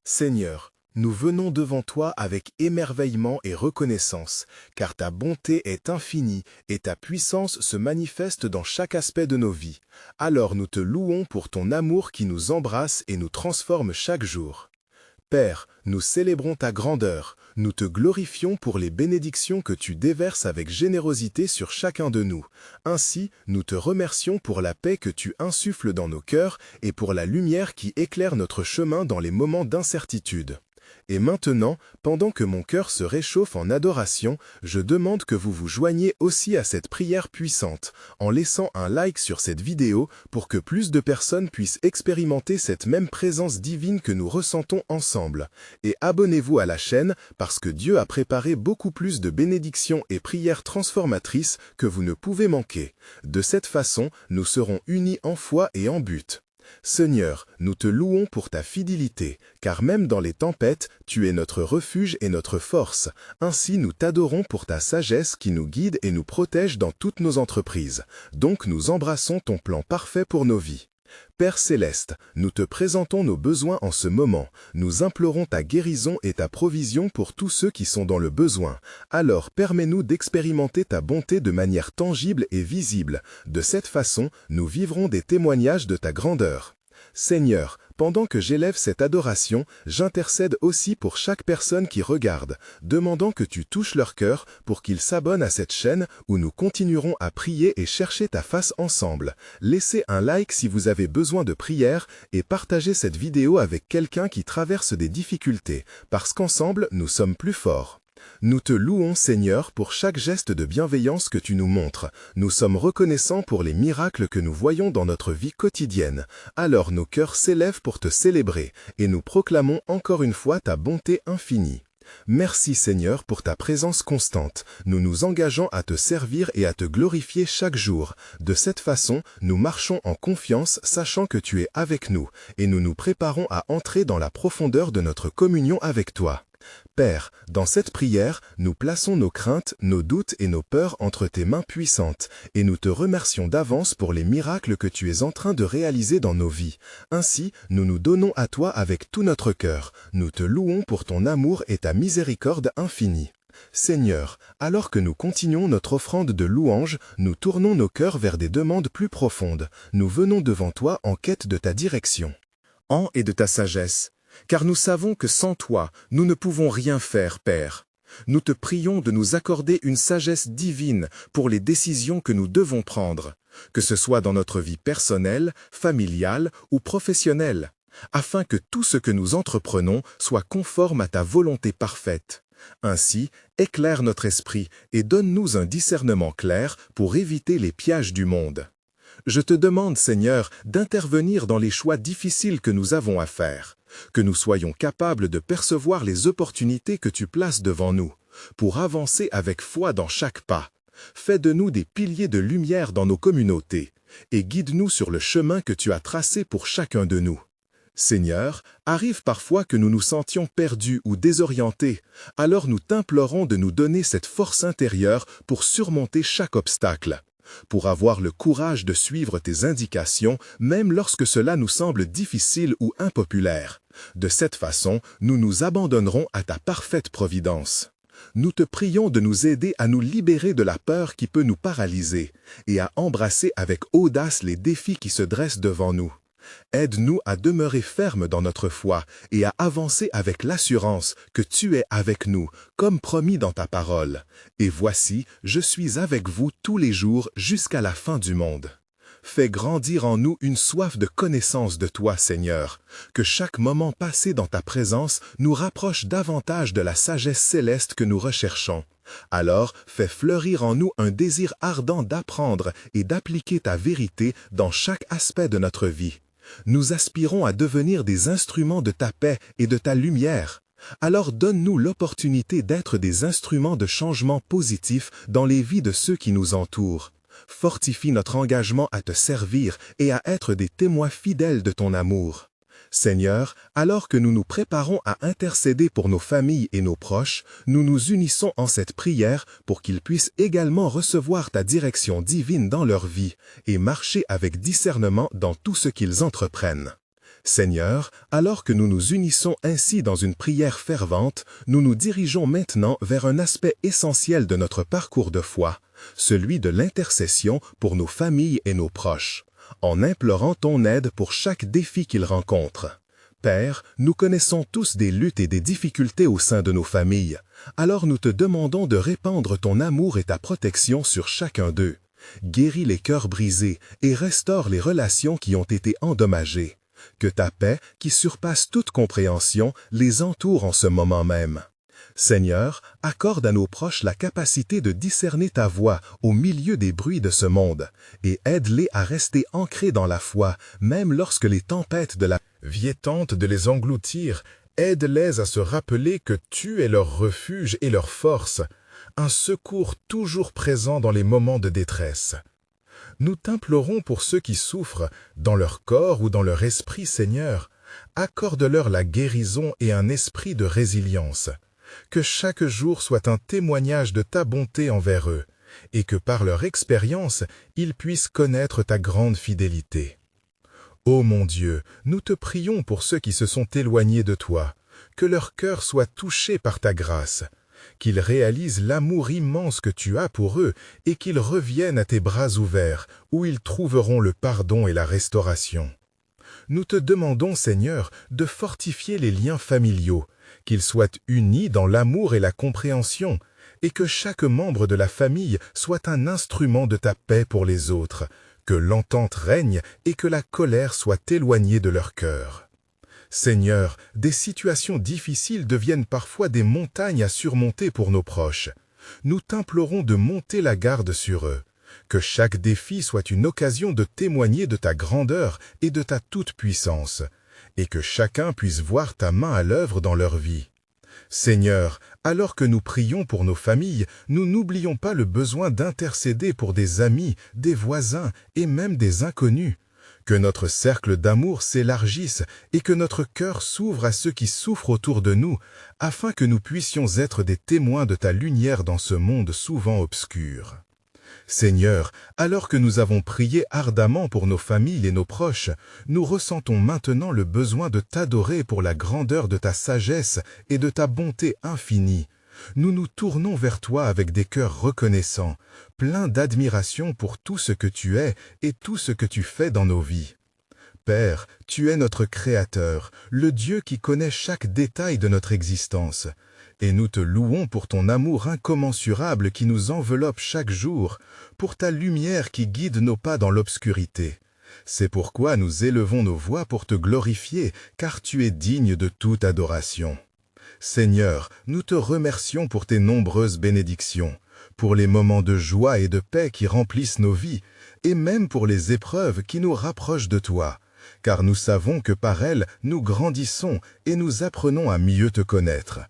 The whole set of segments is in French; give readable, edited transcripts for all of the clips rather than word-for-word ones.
Seigneur, nous venons devant toi avec émerveillement et reconnaissance, car ta bonté est infinie et ta puissance se manifeste dans chaque aspect de nos vies. Alors nous te louons pour ton amour qui nous embrasse et nous transforme chaque jour. Père, nous célébrons ta grandeur, nous te glorifions pour les bénédictions que tu déverses avec générosité sur chacun de nous. Ainsi, nous te remercions pour la paix que tu insuffles dans nos cœurs et pour la lumière qui éclaire notre chemin dans les moments d'incertitude. Et maintenant, pendant que mon cœur se réchauffe en adoration, je demande que vous vous joigniez aussi à cette prière puissante, en laissant un like sur cette vidéo pour que plus de personnes puissent expérimenter cette même présence divine que nous ressentons ensemble. Et abonnez-vous à la chaîne parce que Dieu a préparé beaucoup plus de bénédictions et prières transformatrices que vous ne pouvez manquer. De cette façon, nous serons unis en foi et en but. Seigneur, nous te louons pour ta fidélité, car même dans les tempêtes, tu es notre refuge et notre force. Ainsi nous t'adorons pour ta sagesse qui nous guide et nous protège dans toutes nos entreprises. Donc nous embrassons ton plan parfait pour nos vies. Père céleste, nous te présentons nos besoins en ce moment. Nous implorons ta guérison et ta provision pour tous ceux qui sont dans le besoin. Alors permets-nous d'expérimenter ta bonté de manière tangible et visible. De cette façon, nous vivrons des témoignages de ta grandeur. Seigneur, pendant que j'élève cette adoration, j'intercède aussi pour chaque personne qui regarde, demandant que tu touches leur cœur pour qu'ils s'abonnent à cette chaîne où nous continuerons à prier et chercher ta face ensemble. Laissez un like si vous avez besoin de prière et partagez cette vidéo avec quelqu'un qui traverse des difficultés, parce qu'ensemble, nous sommes plus forts. Nous te louons, Seigneur, pour chaque geste de bienveillance que tu nous montres. Nous sommes reconnaissants pour les miracles que nous voyons dans notre vie quotidienne. Alors nos cœurs s'élèvent pour te célébrer, et nous proclamons encore une fois ta bonté infinie. Merci Seigneur pour ta présence constante. Nous nous engageons à te servir et à te glorifier chaque jour. De cette façon, nous marchons en confiance, sachant que tu es avec nous, et nous nous préparons à entrer dans la profondeur de notre communion avec toi. Père, dans cette prière, nous plaçons nos craintes, nos doutes et nos peurs entre tes mains puissantes, et nous te remercions d'avance pour les miracles que tu es en train de réaliser dans nos vies. Ainsi, nous nous donnons à toi avec tout notre cœur. Nous te louons pour ton amour et ta miséricorde infinie. Seigneur, alors que nous continuons notre offrande de louange, nous tournons nos cœurs vers des demandes plus profondes. Nous venons devant toi en quête de ta direction et de ta sagesse. Car nous savons que sans toi, nous ne pouvons rien faire, Père. Nous te prions de nous accorder une sagesse divine pour les décisions que nous devons prendre, que ce soit dans notre vie personnelle, familiale ou professionnelle, afin que tout ce que nous entreprenons soit conforme à ta volonté parfaite. Ainsi, éclaire notre esprit et donne-nous un discernement clair pour éviter les pièges du monde. Je te demande, Seigneur, d'intervenir dans les choix difficiles que nous avons à faire, que nous soyons capables de percevoir les opportunités que tu places devant nous, pour avancer avec foi dans chaque pas. Fais de nous des piliers de lumière dans nos communautés, et guide-nous sur le chemin que tu as tracé pour chacun de nous. Seigneur, arrive parfois que nous nous sentions perdus ou désorientés, alors nous t'implorons de nous donner cette force intérieure pour surmonter chaque obstacle, pour avoir le courage de suivre tes indications, même lorsque cela nous semble difficile ou impopulaire. De cette façon, nous nous abandonnerons à ta parfaite providence. Nous te prions de nous aider à nous libérer de la peur qui peut nous paralyser et à embrasser avec audace les défis qui se dressent devant nous. Aide-nous à demeurer fermes dans notre foi et à avancer avec l'assurance que tu es avec nous, comme promis dans ta parole. Et voici, je suis avec vous tous les jours jusqu'à la fin du monde. Fais grandir en nous une soif de connaissance de toi, Seigneur, que chaque moment passé dans ta présence nous rapproche davantage de la sagesse céleste que nous recherchons. Alors, fais fleurir en nous un désir ardent d'apprendre et d'appliquer ta vérité dans chaque aspect de notre vie. Nous aspirons à devenir des instruments de ta paix et de ta lumière. Alors donne-nous l'opportunité d'être des instruments de changement positif dans les vies de ceux qui nous entourent. Fortifie notre engagement à te servir et à être des témoins fidèles de ton amour. Seigneur, alors que nous nous préparons à intercéder pour nos familles et nos proches, nous nous unissons en cette prière pour qu'ils puissent également recevoir ta direction divine dans leur vie et marcher avec discernement dans tout ce qu'ils entreprennent. Seigneur, alors que nous nous unissons ainsi dans une prière fervente, nous nous dirigeons maintenant vers un aspect essentiel de notre parcours de foi, celui de l'intercession pour nos familles et nos proches, en implorant ton aide pour chaque défi qu'ils rencontrent. Père, nous connaissons tous des luttes et des difficultés au sein de nos familles, alors nous te demandons de répandre ton amour et ta protection sur chacun d'eux. Guéris les cœurs brisés et restaure les relations qui ont été endommagées. Que ta paix, qui surpasse toute compréhension, les entoure en ce moment même. Seigneur, accorde à nos proches la capacité de discerner ta voix au milieu des bruits de ce monde, et aide-les à rester ancrés dans la foi, même lorsque les tempêtes de la vie tentent de les engloutir. Aide-les à se rappeler que tu es leur refuge et leur force, un secours toujours présent dans les moments de détresse. Nous t'implorons pour ceux qui souffrent, dans leur corps ou dans leur esprit, Seigneur. Accorde-leur la guérison et un esprit de résilience. Que chaque jour soit un témoignage de ta bonté envers eux, et que par leur expérience, ils puissent connaître ta grande fidélité. Ô mon Dieu, nous te prions pour ceux qui se sont éloignés de toi, que leur cœur soit touché par ta grâce, qu'ils réalisent l'amour immense que tu as pour eux et qu'ils reviennent à tes bras ouverts, où ils trouveront le pardon et la restauration. Nous te demandons, Seigneur, de fortifier les liens familiaux, qu'ils soient unis dans l'amour et la compréhension, et que chaque membre de la famille soit un instrument de ta paix pour les autres, que l'entente règne et que la colère soit éloignée de leur cœur. Seigneur, des situations difficiles deviennent parfois des montagnes à surmonter pour nos proches. Nous t'implorons de monter la garde sur eux. Que chaque défi soit une occasion de témoigner de ta grandeur et de ta toute-puissance, et que chacun puisse voir ta main à l'œuvre dans leur vie. Seigneur, alors que nous prions pour nos familles, nous n'oublions pas le besoin d'intercéder pour des amis, des voisins et même des inconnus. Que notre cercle d'amour s'élargisse et que notre cœur s'ouvre à ceux qui souffrent autour de nous, afin que nous puissions être des témoins de ta lumière dans ce monde souvent obscur. Seigneur, alors que nous avons prié ardemment pour nos familles et nos proches, nous ressentons maintenant le besoin de t'adorer pour la grandeur de ta sagesse et de ta bonté infinie. Nous nous tournons vers toi avec des cœurs reconnaissants, pleins d'admiration pour tout ce que tu es et tout ce que tu fais dans nos vies. Père, tu es notre Créateur, le Dieu qui connaît chaque détail de notre existence. Et nous te louons pour ton amour incommensurable qui nous enveloppe chaque jour, pour ta lumière qui guide nos pas dans l'obscurité. C'est pourquoi nous élevons nos voix pour te glorifier, car tu es digne de toute adoration. Seigneur, nous te remercions pour tes nombreuses bénédictions, pour les moments de joie et de paix qui remplissent nos vies, et même pour les épreuves qui nous rapprochent de toi, car nous savons que par elles nous grandissons et nous apprenons à mieux te connaître.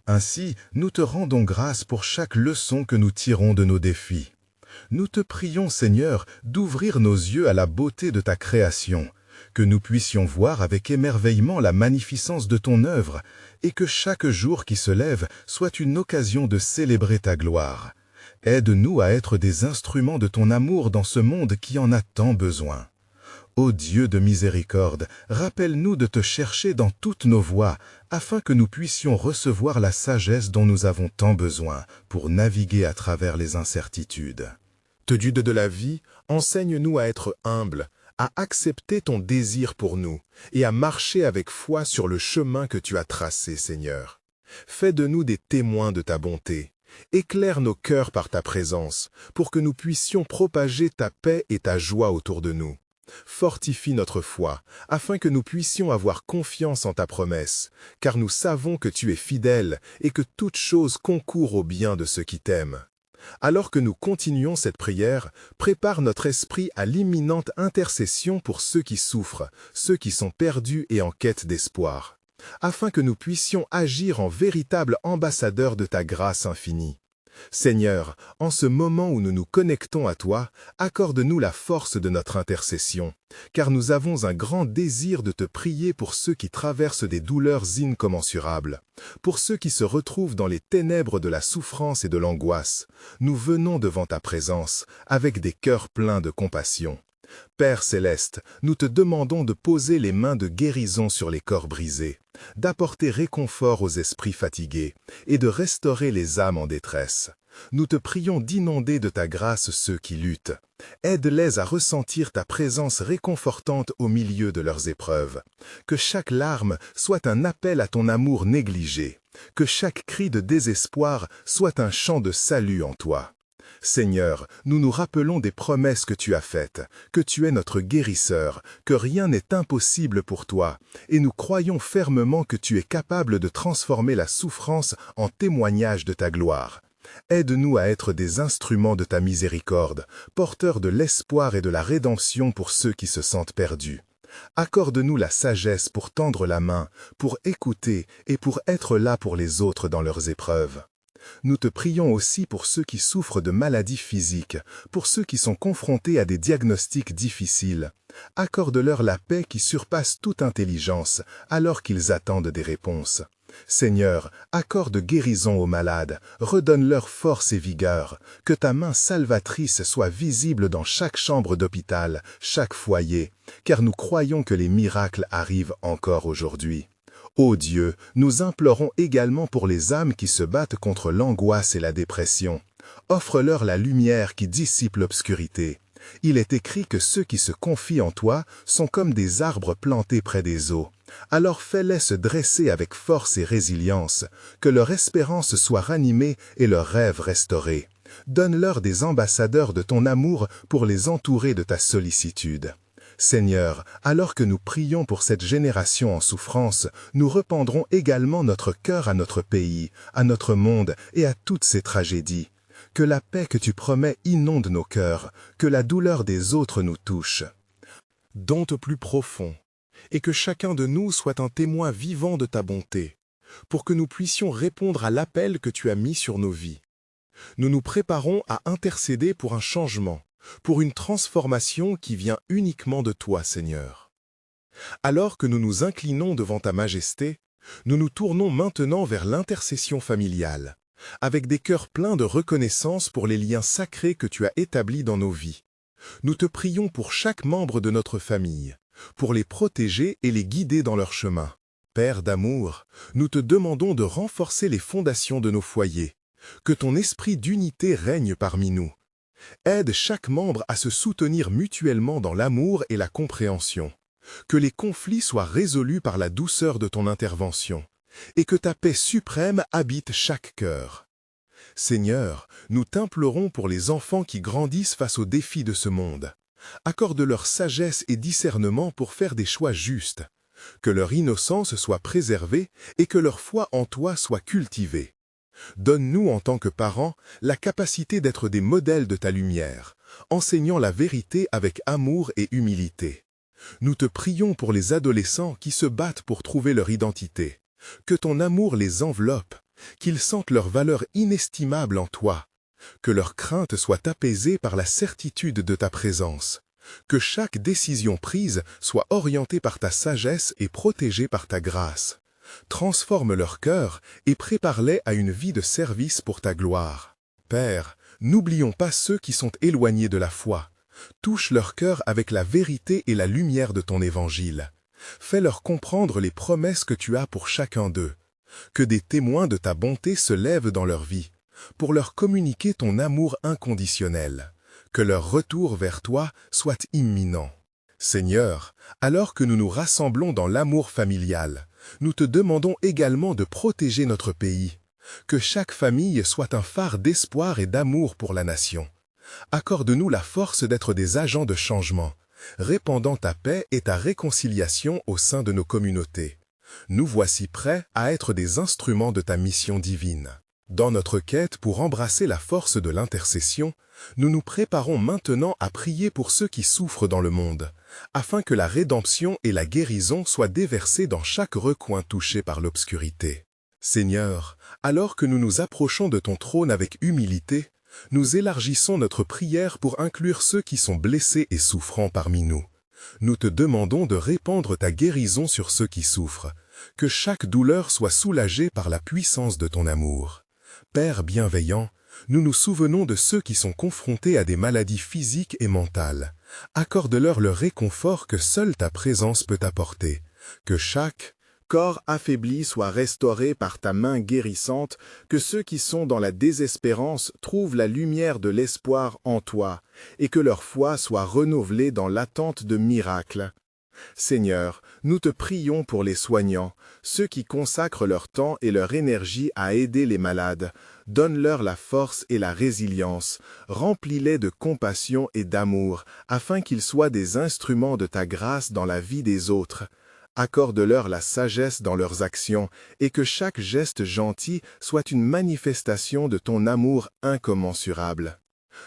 Ainsi, nous te rendons grâce pour chaque leçon que nous tirons de nos défis. Nous te prions, Seigneur, d'ouvrir nos yeux à la beauté de ta création, que nous puissions voir avec émerveillement la magnificence de ton œuvre, et que chaque jour qui se lève soit une occasion de célébrer ta gloire. Aide-nous à être des instruments de ton amour dans ce monde qui en a tant besoin. Ô Dieu de miséricorde, rappelle-nous de te chercher dans toutes nos voies, afin que nous puissions recevoir la sagesse dont nous avons tant besoin pour naviguer à travers les incertitudes. Dieu de la vie, enseigne-nous à être humbles, à accepter ton désir pour nous et à marcher avec foi sur le chemin que tu as tracé, Seigneur. Fais de nous des témoins de ta bonté. Éclaire nos cœurs par ta présence, pour que nous puissions propager ta paix et ta joie autour de nous. Fortifie notre foi, afin que nous puissions avoir confiance en ta promesse, car nous savons que tu es fidèle et que toute chose concourt au bien de ceux qui t'aiment. Alors que nous continuons cette prière, prépare notre esprit à l'imminente intercession pour ceux qui souffrent, ceux qui sont perdus et en quête d'espoir, afin que nous puissions agir en véritables ambassadeurs de ta grâce infinie. Seigneur, en ce moment où nous nous connectons à toi, accorde-nous la force de notre intercession, car nous avons un grand désir de te prier pour ceux qui traversent des douleurs incommensurables, pour ceux qui se retrouvent dans les ténèbres de la souffrance et de l'angoisse. Nous venons devant ta présence, avec des cœurs pleins de compassion. Père céleste, nous te demandons de poser les mains de guérison sur les corps brisés, d'apporter réconfort aux esprits fatigués et de restaurer les âmes en détresse. Nous te prions d'inonder de ta grâce ceux qui luttent. Aide-les à ressentir ta présence réconfortante au milieu de leurs épreuves. Que chaque larme soit un appel à ton amour négligé. Que chaque cri de désespoir soit un chant de salut en toi. Seigneur, nous nous rappelons des promesses que tu as faites, que tu es notre guérisseur, que rien n'est impossible pour toi, et nous croyons fermement que tu es capable de transformer la souffrance en témoignage de ta gloire. Aide-nous à être des instruments de ta miséricorde, porteurs de l'espoir et de la rédemption pour ceux qui se sentent perdus. Accorde-nous la sagesse pour tendre la main, pour écouter et pour être là pour les autres dans leurs épreuves. Nous te prions aussi pour ceux qui souffrent de maladies physiques, pour ceux qui sont confrontés à des diagnostics difficiles. Accorde-leur la paix qui surpasse toute intelligence, alors qu'ils attendent des réponses. Seigneur, accorde guérison aux malades, redonne-leur force et vigueur, que ta main salvatrice soit visible dans chaque chambre d'hôpital, chaque foyer, car nous croyons que les miracles arrivent encore aujourd'hui. Ô Dieu, nous implorons également pour les âmes qui se battent contre l'angoisse et la dépression. Offre-leur la lumière qui dissipe l'obscurité. Il est écrit que ceux qui se confient en toi sont comme des arbres plantés près des eaux. Alors fais-les se dresser avec force et résilience, que leur espérance soit ranimée et leurs rêves restaurés. Donne-leur des ambassadeurs de ton amour pour les entourer de ta sollicitude. Seigneur, alors que nous prions pour cette génération en souffrance, nous rependrons également notre cœur à notre pays, à notre monde et à toutes ces tragédies. Que la paix que tu promets inonde nos cœurs, que la douleur des autres nous touche. Dompte au plus profond, et que chacun de nous soit un témoin vivant de ta bonté, pour que nous puissions répondre à l'appel que tu as mis sur nos vies. Nous nous préparons à intercéder pour un changement, pour une transformation qui vient uniquement de toi, Seigneur. Alors que nous nous inclinons devant ta majesté, nous nous tournons maintenant vers l'intercession familiale, avec des cœurs pleins de reconnaissance pour les liens sacrés que tu as établis dans nos vies. Nous te prions pour chaque membre de notre famille, pour les protéger et les guider dans leur chemin. Père d'amour, nous te demandons de renforcer les fondations de nos foyers, que ton esprit d'unité règne parmi nous. Aide chaque membre à se soutenir mutuellement dans l'amour et la compréhension, que les conflits soient résolus par la douceur de ton intervention, et que ta paix suprême habite chaque cœur. Seigneur, nous t'implorons pour les enfants qui grandissent face aux défis de ce monde. Accorde-leur sagesse et discernement pour faire des choix justes, que leur innocence soit préservée et que leur foi en toi soit cultivée. Donne-nous en tant que parents la capacité d'être des modèles de ta lumière, enseignant la vérité avec amour et humilité. Nous te prions pour les adolescents qui se battent pour trouver leur identité. Que ton amour les enveloppe, qu'ils sentent leur valeur inestimable en toi, que leur crainte soit apaisée par la certitude de ta présence, que chaque décision prise soit orientée par ta sagesse et protégée par ta grâce. Transforme leur cœur et prépare-les à une vie de service pour ta gloire. Père, n'oublions pas ceux qui sont éloignés de la foi. Touche leur cœur avec la vérité et la lumière de ton évangile. Fais-leur comprendre les promesses que tu as pour chacun d'eux. Que des témoins de ta bonté se lèvent dans leur vie, pour leur communiquer ton amour inconditionnel. Que leur retour vers toi soit imminent. Seigneur, alors que nous nous rassemblons dans l'amour familial, nous te demandons également de protéger notre pays, que chaque famille soit un phare d'espoir et d'amour pour la nation. Accorde-nous la force d'être des agents de changement, répandant ta paix et ta réconciliation au sein de nos communautés. Nous voici prêts à être des instruments de ta mission divine. Dans notre quête pour embrasser la force de l'intercession, nous nous préparons maintenant à prier pour ceux qui souffrent dans le monde, afin que la rédemption et la guérison soient déversées dans chaque recoin touché par l'obscurité. Seigneur, alors que nous nous approchons de ton trône avec humilité, nous élargissons notre prière pour inclure ceux qui sont blessés et souffrants parmi nous. Nous te demandons de répandre ta guérison sur ceux qui souffrent, que chaque douleur soit soulagée par la puissance de ton amour. Père bienveillant, Nous nous souvenons de ceux qui sont confrontés à des maladies physiques et mentales. Accorde-leur le réconfort que seule ta présence peut apporter. Que chaque corps affaibli soit restauré par ta main guérissante, que ceux qui sont dans la désespérance trouvent la lumière de l'espoir en toi, et que leur foi soit renouvelée dans l'attente de miracles. Seigneur, nous te prions pour les soignants, ceux qui consacrent leur temps et leur énergie à aider les malades. Donne-leur la force et la résilience, remplis-les de compassion et d'amour, afin qu'ils soient des instruments de ta grâce dans la vie des autres. Accorde-leur la sagesse dans leurs actions, et que chaque geste gentil soit une manifestation de ton amour incommensurable.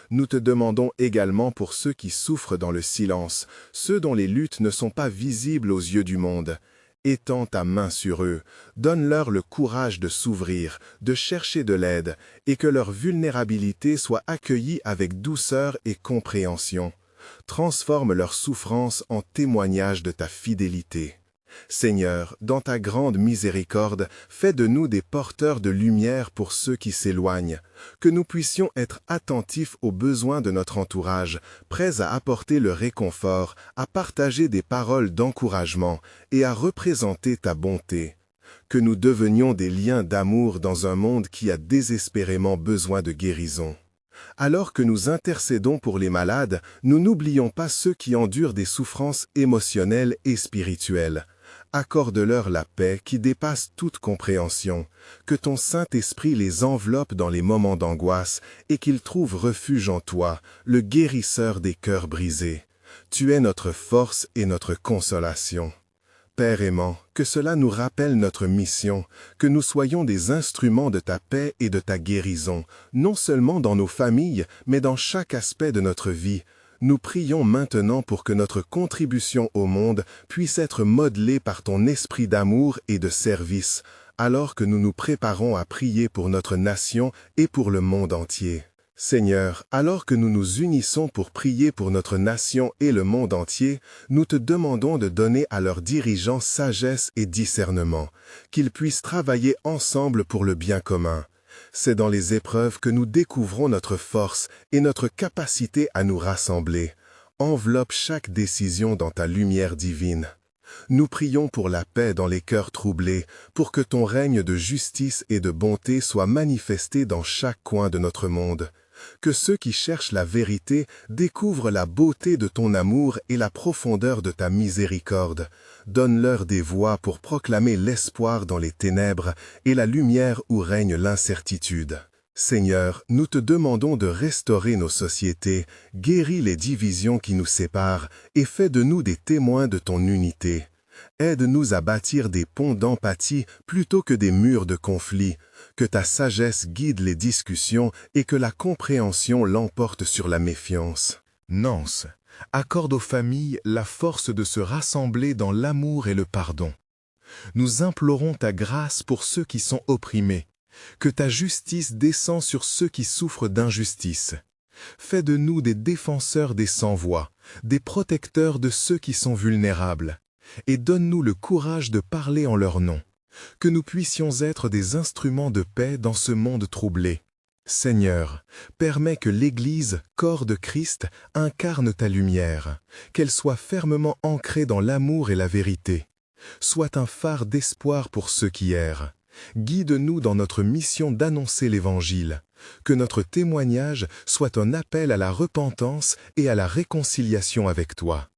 Nous te demandons également pour ceux qui souffrent dans le silence, ceux dont les luttes ne sont pas visibles aux yeux du monde. Étends ta main sur eux, donne-leur le courage de s'ouvrir, de chercher de l'aide, et que leur vulnérabilité soit accueillie avec douceur et compréhension. Transforme leur souffrance en témoignage de ta fidélité. Seigneur, dans ta grande miséricorde, fais de nous des porteurs de lumière pour ceux qui s'éloignent, que nous puissions être attentifs aux besoins de notre entourage, prêts à apporter le réconfort, à partager des paroles d'encouragement et à représenter ta bonté. Que nous devenions des liens d'amour dans un monde qui a désespérément besoin de guérison. Alors que nous intercédons pour les malades, nous n'oublions pas ceux qui endurent des souffrances émotionnelles et spirituelles. Accorde-leur la paix qui dépasse toute compréhension, que ton Saint-Esprit les enveloppe dans les moments d'angoisse et qu'ils trouvent refuge en toi, le guérisseur des cœurs brisés. Tu es notre force et notre consolation. Père aimant, que cela nous rappelle notre mission, que nous soyons des instruments de ta paix et de ta guérison, non seulement dans nos familles, mais dans chaque aspect de notre vie. Nous prions maintenant pour que notre contribution au monde puisse être modelée par ton esprit d'amour et de service, alors que nous nous préparons à prier pour notre nation et pour le monde entier. Seigneur, alors que nous nous unissons pour prier pour notre nation et le monde entier, nous te demandons de donner à leurs dirigeants sagesse et discernement, qu'ils puissent travailler ensemble pour le bien commun. C'est dans les épreuves que nous découvrons notre force et notre capacité à nous rassembler. Enveloppe chaque décision dans ta lumière divine. Nous prions pour la paix dans les cœurs troublés, pour que ton règne de justice et de bonté soit manifesté dans chaque coin de notre monde. Que ceux qui cherchent la vérité découvrent la beauté de ton amour et la profondeur de ta miséricorde. Donne-leur des voix pour proclamer l'espoir dans les ténèbres et la lumière où règne l'incertitude. Seigneur, nous te demandons de restaurer nos sociétés, guéris les divisions qui nous séparent et fais de nous des témoins de ton unité. Aide-nous à bâtir des ponts d'empathie plutôt que des murs de conflit, que ta sagesse guide les discussions et que la compréhension l'emporte sur la méfiance. Nance, accorde aux familles la force de se rassembler dans l'amour et le pardon. Nous implorons ta grâce pour ceux qui sont opprimés, que ta justice descend sur ceux qui souffrent d'injustice. Fais de nous des défenseurs des sans-voix, des protecteurs de ceux qui sont vulnérables, et donne-nous le courage de parler en leur nom, que nous puissions être des instruments de paix dans ce monde troublé. Seigneur, permets que l'Église, corps de Christ, incarne ta lumière, qu'elle soit fermement ancrée dans l'amour et la vérité. Sois un phare d'espoir pour ceux qui errent. Guide-nous dans notre mission d'annoncer l'Évangile, que notre témoignage soit un appel à la repentance et à la réconciliation avec toi.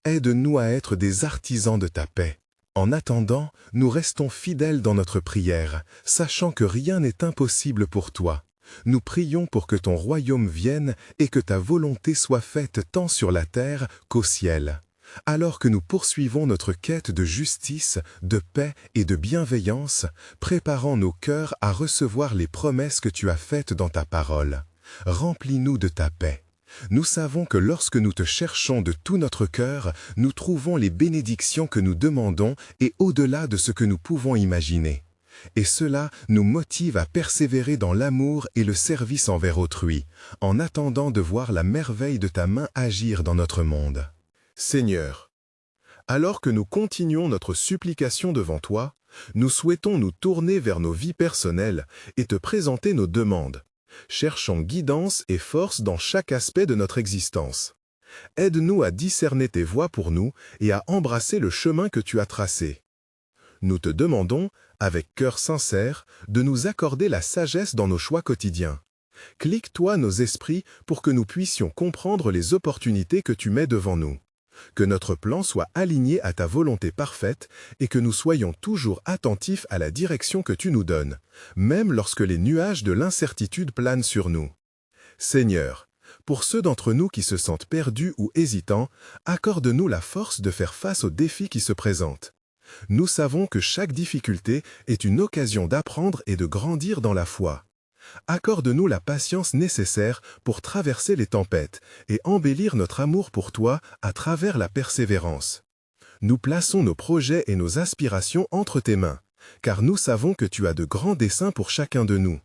Aide-nous à être des artisans de ta paix. En attendant, nous restons fidèles dans notre prière, sachant que rien n'est impossible pour toi. Nous prions pour que ton royaume vienne et que ta volonté soit faite tant sur la terre qu'au ciel. Alors que nous poursuivons notre quête de justice, de paix et de bienveillance, préparant nos cœurs à recevoir les promesses que tu as faites dans ta parole. Remplis-nous de ta paix. Nous savons que lorsque nous te cherchons de tout notre cœur, nous trouvons les bénédictions que nous demandons et au-delà de ce que nous pouvons imaginer. Et cela nous motive à persévérer dans l'amour et le service envers autrui, en attendant de voir la merveille de ta main agir dans notre monde. Seigneur, alors que nous continuons notre supplication devant toi, nous souhaitons nous tourner vers nos vies personnelles et te présenter nos demandes. cherchant guidance et force dans chaque aspect de notre existence. Aide-nous à discerner tes voies pour nous et à embrasser le chemin que tu as tracé. Nous te demandons, avec cœur sincère, de nous accorder la sagesse dans nos choix quotidiens. Clique-toi nos esprits pour que nous puissions comprendre les opportunités que tu mets devant nous. Que notre plan soit aligné à ta volonté parfaite et que nous soyons toujours attentifs à la direction que tu nous donnes, même lorsque les nuages de l'incertitude planent sur nous. Seigneur, pour ceux d'entre nous qui se sentent perdus ou hésitants, accorde-nous la force de faire face aux défis qui se présentent. Nous savons que chaque difficulté est une occasion d'apprendre et de grandir dans la foi. Accorde-nous la patience nécessaire pour traverser les tempêtes et embellir notre amour pour toi à travers la persévérance. Nous plaçons nos projets et nos aspirations entre tes mains, car nous savons que tu as de grands desseins pour chacun de nous.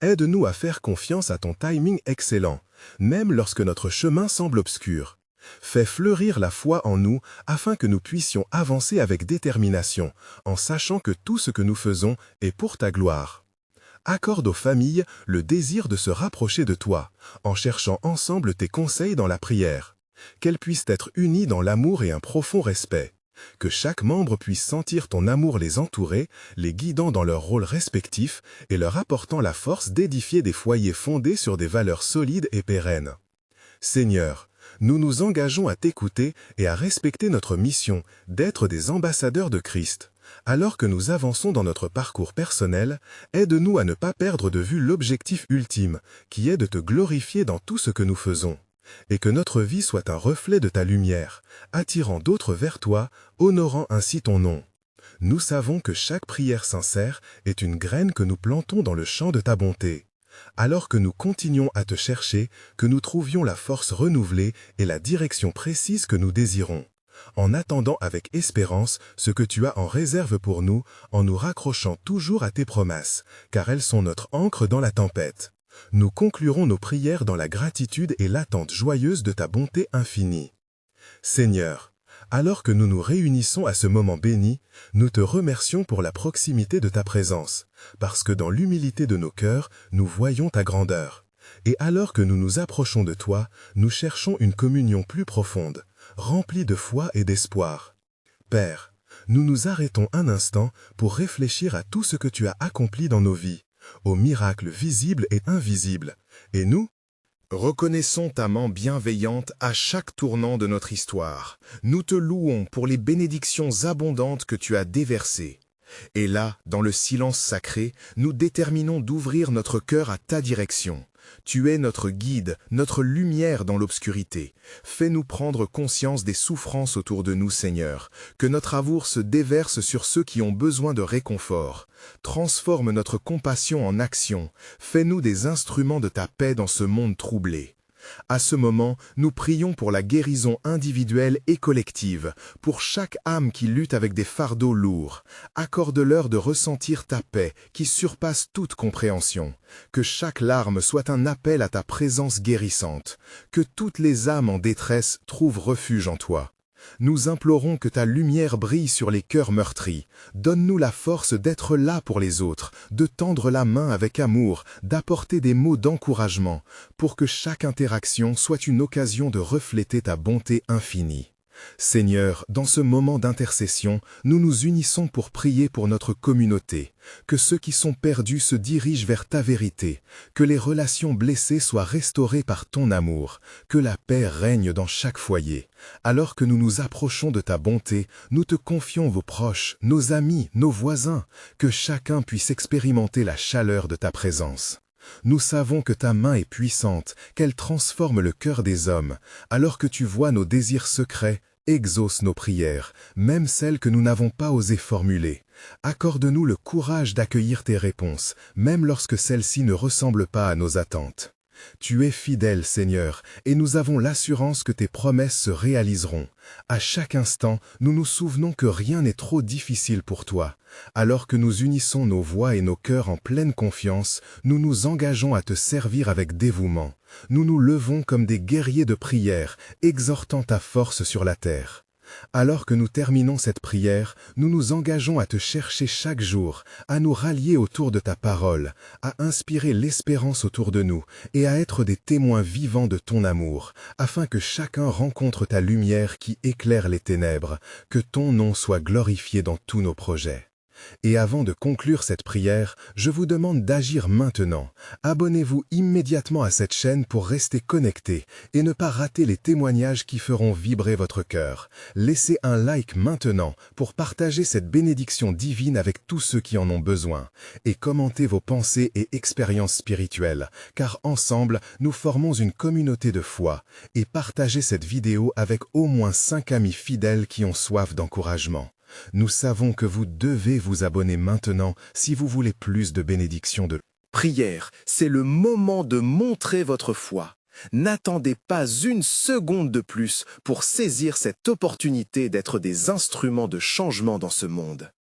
Aide-nous à faire confiance à ton timing excellent, même lorsque notre chemin semble obscur. Fais fleurir la foi en nous afin que nous puissions avancer avec détermination, en sachant que tout ce que nous faisons est pour ta gloire. Accorde aux familles le désir de se rapprocher de toi, en cherchant ensemble tes conseils dans la prière. Qu'elles puissent être unies dans l'amour et un profond respect. Que chaque membre puisse sentir ton amour les entourer, les guidant dans leurs rôles respectifs et leur apportant la force d'édifier des foyers fondés sur des valeurs solides et pérennes. Seigneur, nous nous engageons à t'écouter et à respecter notre mission d'être des ambassadeurs de Christ. Alors que nous avançons dans notre parcours personnel, aide-nous à ne pas perdre de vue l'objectif ultime, qui est de te glorifier dans tout ce que nous faisons, et que notre vie soit un reflet de ta lumière, attirant d'autres vers toi, honorant ainsi ton nom. Nous savons que chaque prière sincère est une graine que nous plantons dans le champ de ta bonté. Alors que nous continuons à te chercher, que nous trouvions la force renouvelée et la direction précise que nous désirons. En attendant avec espérance ce que tu as en réserve pour nous, en nous raccrochant toujours à tes promesses, car elles sont notre ancre dans la tempête. Nous conclurons nos prières dans la gratitude et l'attente joyeuse de ta bonté infinie. Seigneur, alors que nous nous réunissons à ce moment béni, nous te remercions pour la proximité de ta présence, parce que dans l'humilité de nos cœurs, nous voyons ta grandeur. Et alors que nous nous approchons de toi, nous cherchons une communion plus profonde, remplie de foi et d'espoir. Père, nous nous arrêtons un instant pour réfléchir à tout ce que tu as accompli dans nos vies, aux miracles visibles et invisibles, et nous, reconnaissons ta main bienveillante à chaque tournant de notre histoire. Nous te louons pour les bénédictions abondantes que tu as déversées. Et là, dans le silence sacré, nous déterminons d'ouvrir notre cœur à ta direction. Tu es notre guide, notre lumière dans l'obscurité. Fais-nous prendre conscience des souffrances autour de nous, Seigneur. Que notre amour se déverse sur ceux qui ont besoin de réconfort. Transforme notre compassion en action. Fais-nous des instruments de ta paix dans ce monde troublé. À ce moment, nous prions pour la guérison individuelle et collective, pour chaque âme qui lutte avec des fardeaux lourds. Accorde-leur de ressentir ta paix qui surpasse toute compréhension. Que chaque larme soit un appel à ta présence guérissante. Que toutes les âmes en détresse trouvent refuge en toi. Nous implorons que ta lumière brille sur les cœurs meurtris. Donne-nous la force d'être là pour les autres, de tendre la main avec amour, d'apporter des mots d'encouragement, pour que chaque interaction soit une occasion de refléter ta bonté infinie. Seigneur, dans ce moment d'intercession, nous nous unissons pour prier pour notre communauté, que ceux qui sont perdus se dirigent vers ta vérité, que les relations blessées soient restaurées par ton amour, que la paix règne dans chaque foyer. Alors que nous nous approchons de ta bonté, nous te confions vos proches, nos amis, nos voisins, que chacun puisse expérimenter la chaleur de ta présence. Nous savons que ta main est puissante, qu'elle transforme le cœur des hommes. Alors que tu vois nos désirs secrets, exauce nos prières, même celles que nous n'avons pas osé formuler. Accorde-nous le courage d'accueillir tes réponses, même lorsque celles-ci ne ressemblent pas à nos attentes. Tu es fidèle, Seigneur, et nous avons l'assurance que tes promesses se réaliseront. À chaque instant, nous nous souvenons que rien n'est trop difficile pour toi. Alors que nous unissons nos voix et nos cœurs en pleine confiance, nous nous engageons à te servir avec dévouement. Nous nous levons comme des guerriers de prière, exhortant ta force sur la terre. Alors que nous terminons cette prière, nous nous engageons à te chercher chaque jour, à nous rallier autour de ta parole, à inspirer l'espérance autour de nous et à être des témoins vivants de ton amour, afin que chacun rencontre ta lumière qui éclaire les ténèbres, que ton nom soit glorifié dans tous nos projets. Et avant de conclure cette prière, je vous demande d'agir maintenant. Abonnez-vous immédiatement à cette chaîne pour rester connecté et ne pas rater les témoignages qui feront vibrer votre cœur. Laissez un like maintenant pour partager cette bénédiction divine avec tous ceux qui en ont besoin. Et commentez vos pensées et expériences spirituelles, car ensemble, nous formons une communauté de foi. Et partagez cette vidéo avec au moins 5 amis fidèles qui ont soif d'encouragement. Nous savons que vous devez vous abonner maintenant si vous voulez plus de bénédictions de Prière, c'est le moment de montrer votre foi. N'attendez pas une seconde de plus pour saisir cette opportunité d'être des instruments de changement dans ce monde.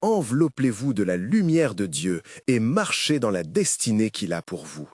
Enveloppez-vous de la lumière de Dieu et marchez dans la destinée qu'il a pour vous.